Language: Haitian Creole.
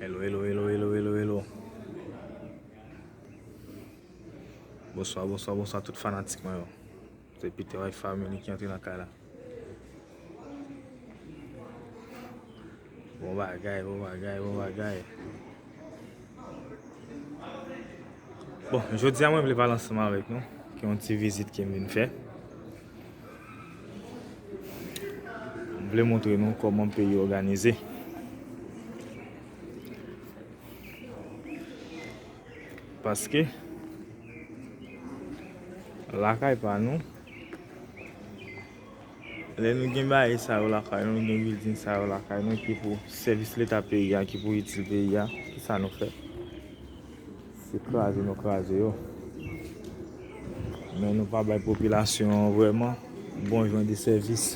Hello, hello, hello, hello, hello, hello. Bonsoir, bonsoir, bonsoir tout fanatik mwen yo. Se Peter White Family ki entre nan ka la. Bon bagay, bon bagay, bon bagay. Bon, jodi a mwen vle pale anseman avek nou. Ki yon ti vizit ki m vin fè. M vle montre nou koman peyi organize. Paske lakay pa nou, le nou gen ba e sa yo lakay, nou gen building sa yo lakay, nou ki pou servis l'Etat peyi ya, ki pou itil peyi ya, ki sa nou fè? Se kraze nou kraze yo. Men nou pa bay populasyon vreman bon jwen de servis.